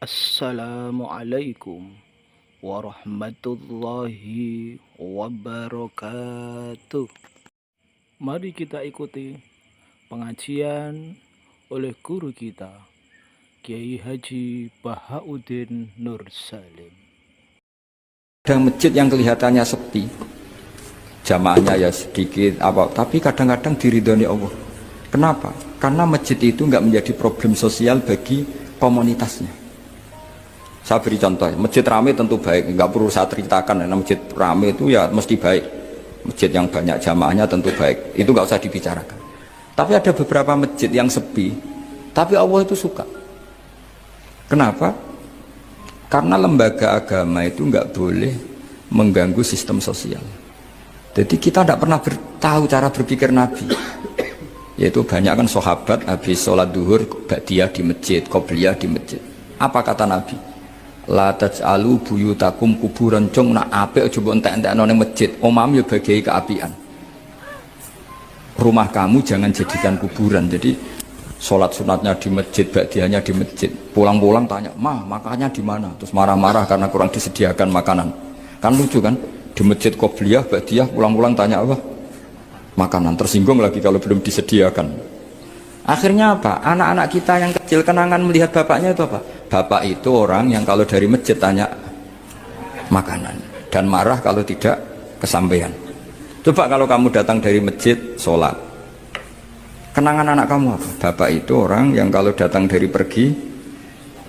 Assalamualaikum warahmatullahi wabarakatuh. Mari kita ikuti pengajian oleh guru kita, Kiai Haji Bahauddin Nur Salim. Ada masjid yang kelihatannya sepi, jamaahnya ya sedikit tapi kadang-kadang diridhoni Allah. Kenapa? Karena masjid itu nggak menjadi problem sosial bagi komunitasnya. Saya beri contoh, masjid ramai tentu baik, nggak perlu saya ceritakan, karena masjid ramai itu ya mesti baik. Masjid yang banyak jamaahnya tentu baik, itu nggak usah dibicarakan. Tapi ada beberapa masjid yang sepi, tapi Allah itu suka. Kenapa? Karena lembaga agama itu nggak boleh mengganggu sistem sosial. Jadi kita tidak pernah tahu cara berpikir Nabi. Yaitu banyak kan sahabat habis sholat duhur ba'diyah di masjid, qobliyah di masjid. Apa kata Nabi? La taj'alu buyutakum kuburan, cung nak apik aja mbok entek-entekno ning masjid. Omam ya bagai keapian. Rumah kamu jangan jadikan kuburan. Jadi sholat sunatnya di masjid, ba'diyahnya di masjid. Pulang-pulang tanya, makannya di mana? Terus marah-marah karena kurang disediakan makanan. Kan lucu kan? Di masjid qobliyah, ba'diyah, pulang-pulang tanya apa? Makanan. Tersinggung lagi kalau belum disediakan. Akhirnya apa? Anak-anak kita yang kecil kenangan melihat bapaknya itu apa? Bapak itu orang yang kalau dari masjid tanya makanan dan marah kalau tidak kesampaian. Coba kalau kamu datang dari masjid sholat, kenangan anak kamu apa? Bapak itu orang yang kalau datang dari pergi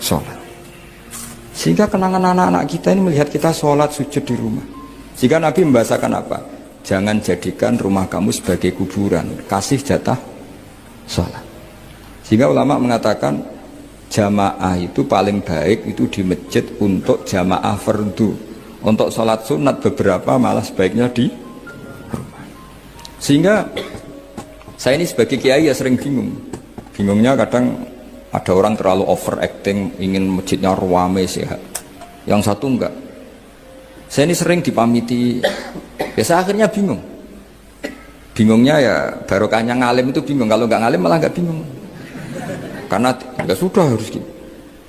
sholat. Sehingga kenangan anak-anak kita ini melihat kita sholat sujud di rumah. Sehingga Nabi membahasakan apa? Jangan jadikan rumah kamu sebagai kuburan, kasih jatah sholat. Sehingga ulama mengatakan jamaah itu paling baik itu di masjid untuk jamaah fardu. Untuk sholat sunat beberapa malah sebaiknya di rumah. Sehingga saya ini sebagai kiai ya sering bingung. Bingungnya kadang ada orang terlalu overacting, ingin masjidnya ruame sehat. Yang satu enggak. Saya ini sering dipamiti. Biasa akhirnya bingung. Bingungnya ya barokahnya ngalim itu bingung. Kalau enggak ngalim malah enggak bingung. Karena enggak sudah harus gitu.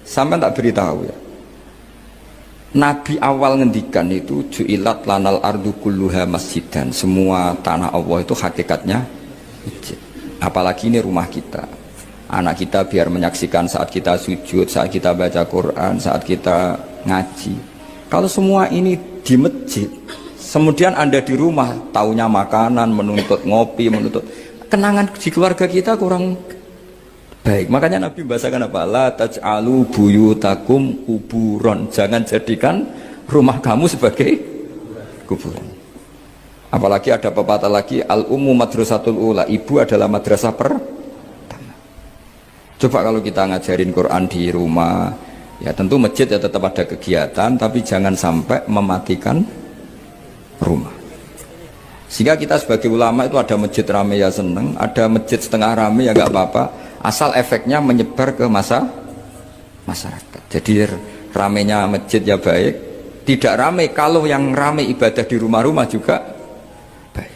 Sampai tak beritahu ya. Nabi awal ngendikan itu ju'ilat lanal ardu kulluha masjidan. Semua tanah Allah itu hakikatnya masjid. Apalagi ini rumah kita. Anak kita biar menyaksikan saat kita sujud, saat kita baca Quran, saat kita ngaji. Kalau semua ini di masjid, kemudian Anda di rumah taunya makanan, menuntut ngopi, menuntut kenangan di keluarga kita kurang baik. Makanya Nabi membahasakan apa? La taj'alu buyutakum kuburon. Jangan jadikan rumah kamu sebagai kuburan. Apalagi ada pepatah lagi, al-ummu madrasatul ula, ibu adalah madrasah pertama. Coba kalau kita ngajarin Quran di rumah, ya tentu masjid ya tetap ada kegiatan, tapi jangan sampai mematikan rumah. Sehingga kita sebagai ulama itu ada masjid rame ya seneng, ada masjid setengah rame ya gak apa-apa, asal efeknya menyebar ke masyarakat. Jadi ramenya masjid ya baik, tidak rame kalau yang rame ibadah di rumah-rumah juga baik.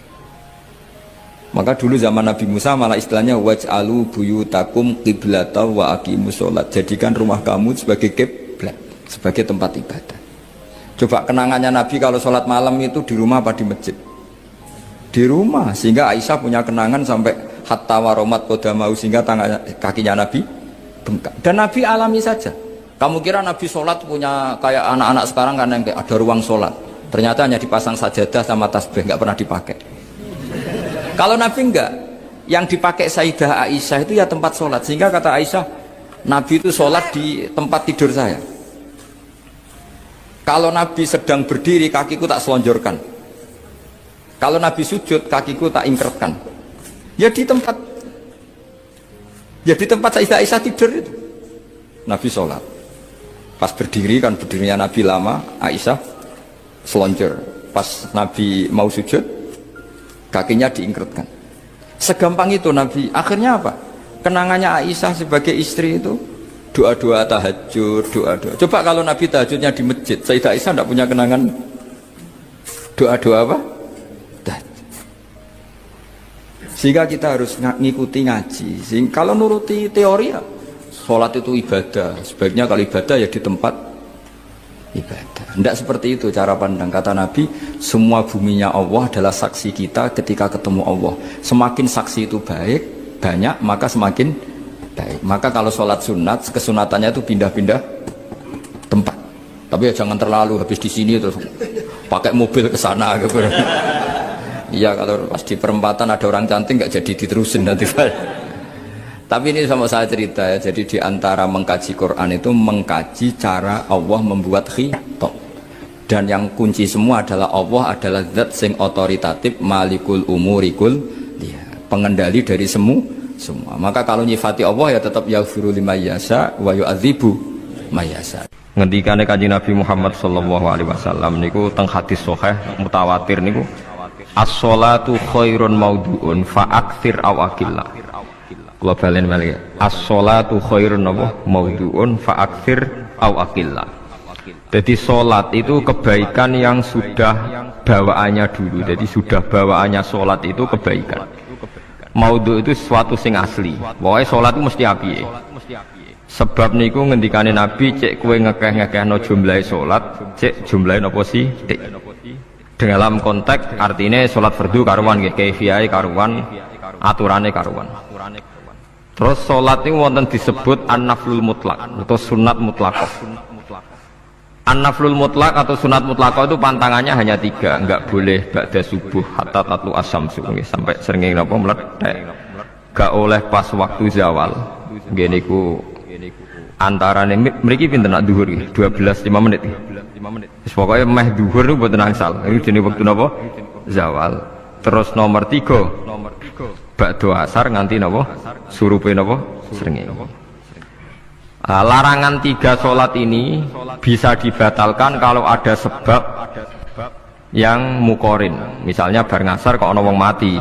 Maka dulu zaman Nabi Musa malah istilahnya waj'alu buyutakum qiblata wa aqimus sholat. Jadikan rumah kamu sebagai kiblat, sebagai tempat ibadah. Coba kenangannya Nabi kalau sholat malam itu di rumah apa di masjid? Di rumah. Sehingga Aisyah punya kenangan sampai hatta waromat kodamau, sehingga kakinya Nabi bengkak. Dan Nabi alami saja. Kamu kira Nabi sholat punya kayak anak-anak sekarang kan yang ada ruang sholat, ternyata hanya dipasang sajadah sama tasbih, nggak pernah dipakai. Kalau Nabi enggak, yang dipakai Sayyidah Aisyah itu ya tempat sholat. Sehingga kata Aisyah, Nabi itu sholat di tempat tidur saya. Kalau Nabi sedang berdiri, kakiku tak selonjorkan. Kalau Nabi sujud, kakiku tak ingkertkan. Ya di tempat Sayyidah Aisyah tidur itu Nabi sholat. Pas berdiri kan berdirinya Nabi lama, Aisyah selonjor. Pas Nabi mau sujud, kakinya diingkertkan. Segampang itu Nabi. Akhirnya apa? Kenangannya Aisyah sebagai istri itu doa-doa tahajud, doa-doa. Coba kalau Nabi tahajudnya di masjid, Sayyidah Aisyah tidak punya kenangan doa-doa apa? Sehingga kita harus ngikuti ngaji. Sehingga kalau nuruti teori ya sholat itu ibadah. Sebaiknya kalau ibadah ya di tempat ibadah. Tidak seperti itu cara pandang. Kata Nabi, semua buminya Allah adalah saksi kita ketika ketemu Allah. Semakin saksi itu banyak, maka semakin baik. Maka kalau sholat sunat, kesunatannya itu pindah-pindah tempat. Tapi ya jangan terlalu habis di sini terus pakai mobil ke sana gitu. Iya, kalau pas di perempatan ada orang cantik nggak jadi diterusin nanti. Tapi ini sama saya cerita ya. Jadi di antara mengkaji Quran itu mengkaji cara Allah membuat khitab. Dan yang kunci semua adalah Allah adalah zat sing otoritatif, malikul umurikul, ya, pengendali dari semua. Maka kalau nyifati Allah ya tetap yaghfiru liman yasha wa yu'adzibu may yasha. Ngendikane Kanjeng Nabi Muhammad sallallahu alaihi wasallam niku teng hadis sahih mutawatir niku, as-sholatu khairun maudhu'un fa aktsir aw aqilla. Kula balen malih. As-sholatu khairun maudhu'un fa aktsir aw aqilla. Jadi sholat itu kebaikan yang sudah bawaannya dulu. Jadi sudah bawaannya sholat itu kebaikan. Maudhu itu sesuatu sing asli. Pokoknya sholat itu mesti api. Sebab niku ngendikane Nabi, cek kowe ngekeh-ngekehno jumlahe sholat, cek jumlahe napa sih? Dalam konteks artinya sholat fardu karuan nggih, kaifiyahe karuan, aturane karuan. Terus sholat itu wonten disebut an-naflul mutlak atau sunat mutlaqah. An-naflul mutlak atau sunat mutlaqah itu pantangannya hanya 3, enggak boleh ba'da subuh hatta tatlu asyamsu sampai srengenge napa meletek. Enggak oleh pas waktu zawal. Nggih niku antarane mriki pinten nak zuhur iki 12 5 menit. Wis pokoke meh zuhur niku mboten angsal. Iki jenenge wektu napa? Zawal. Terus nomor 3 ba'da asar nganti napa? Surupe napa? Srengenge. Larangan 3 sholat ini bisa dibatalkan kalau ada sebab yang mukorin. Misalnya bar ngasar kok ana wong mati,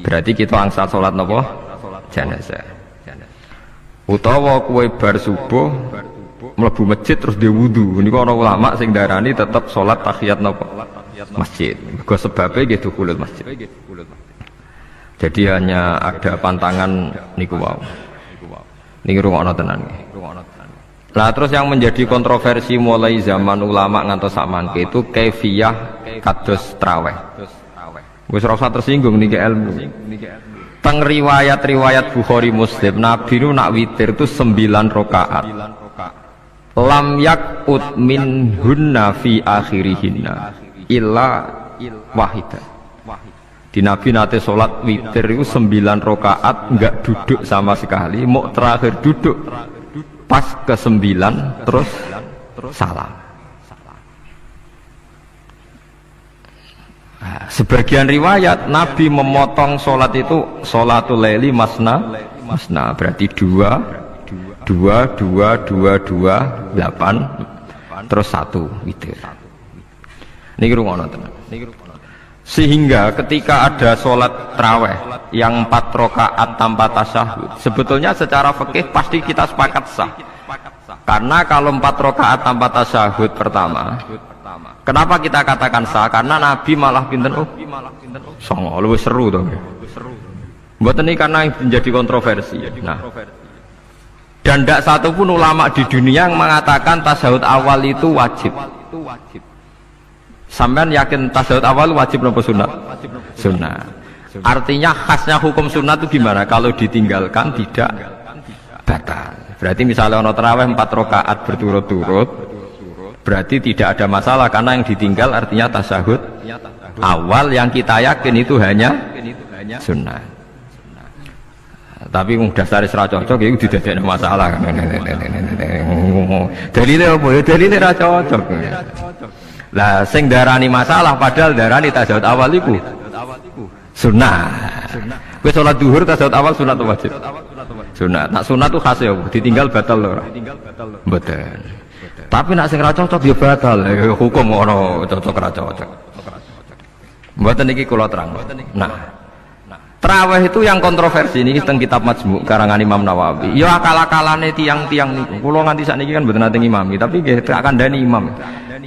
berarti kita angsal sholat napa? Jenazah. Utawa kue bar subuh mlebu masjid terus dia wudu. Niku ana ulama sing darani tetap sholat tahiyat napa? Masjid. Mergo sebabe nggih dukhulul masjid. Jadi hanya ada pantangan niku wau. Niki rungokno tenan nggih. Lah terus yang menjadi kontroversi mulai zaman ulama ngantos sakmangke itu kaifiyah kados traweh. Wis ora usah tersinggung niki ilmu. Teng riwayat-riwayat Bukhari Muslim Nabi nu nak witir itu 9 rakaat. Lam yakut min hunna fi akhirihinna illa wahidah. Di Nabi nate sholat witir itu 9 rakaat enggak duduk sama sekali, mau terakhir duduk pas ke-9 terus salam. Sebagian riwayat Nabi memotong sholat itu sholatul laili masna berarti 2 8 terus 1 witir. Niki rungono tenan. Sehingga ketika ada sholat taraweh yang 4 rakaat tanpa tasyahud, sebetulnya secara fikih pasti kita sepakat sah. Karena kalau 4 rakaat tanpa tasyahud pertama, kenapa kita katakan sah? Karena Nabi malah pinten songo, lebih seru dong. Buat ini karena menjadi kontroversi. Nah, dan tidak satupun ulama di dunia yang mengatakan tasyahud awal itu wajib. Sampean yakin tasyahud awal wajib nopo sunat? Sunat. Artinya khasnya hukum sunat itu gimana? Kalau ditinggalkan tidak batal. Berarti misalnya ono tarawih 4 rakaat berturut-turut, berarti tidak ada masalah karena yang ditinggal artinya tasyahud awal yang kita yakin itu hanya sunat. Tapi dasar ra cocok itu tidak ada masalah. Dalilnya apa ya? Dalilnya ra cocok. Lah sing darani masalah padahal darani tasyahud awal iku sunah. Kowe salat zuhur tasyahud awal sunat atau wajib? Sunat. Nak sunat tuh khas ya, ditinggal batal lho ora? Mboten. Tapi nak sing ra cocok ya batal. Hukum ora cocok ra cocok. Mboten iki kula terang. Nah, tarawih itu yang kontroversi ini teng kitab Majmu' karangan Imam Nawawi. Ya akal-akalane tiang-tiang niku. Kula nganti sakniki kan mboten nate ngimami, tapi nggih tak kandhani imam.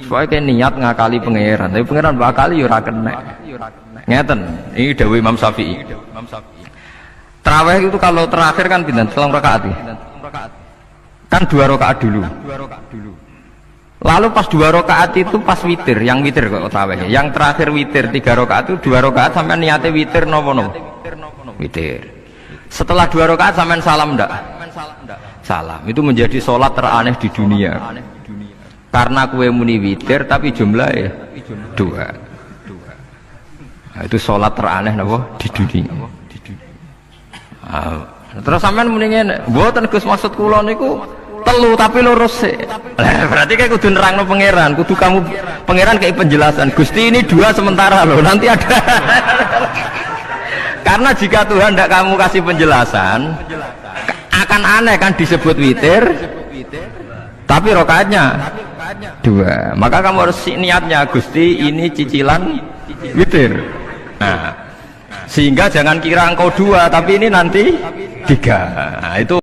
Soalnya kayak niat ngakali pangeran, tapi pangeran bakali ya ora kena. Ngeten, ini dawuh Imam Syafi'i. Tarawih itu kalau terakhir kan pinten? 3 rakaat. Kan 2 rakaat dulu. Lalu pas 2 rakaat itu pas witir, yang witir kok tarawih. Yang terakhir witir 3 rakaat itu 2 rakaat sampai niatnya witir nopo. Witir. Setelah 2 rakaat sampai salam ndak? Salam. Itu menjadi sholat teraneh di dunia. Karena kue muni witir tapi jumlahnya 2. Nah, itu sholat teraneh napa di dunia. Terus sampean mendingin mboten Gus maksud kula niku telu tapi lurus sih. Berarti kayak kudu nerangno pangeran, kudu kamu pangeran kayak penjelasan. Gusti ini 2 sementara loh, nanti ada. Karena jika Tuhan tidak kamu kasih penjelasan, akan aneh kan disebut witir, tapi rokaatnya 2. Maka kamu harus niatnya Gusti ini cicilan witir. Nah, sehingga jangan kira engkau 2 tapi ini nanti 3. Nah, itu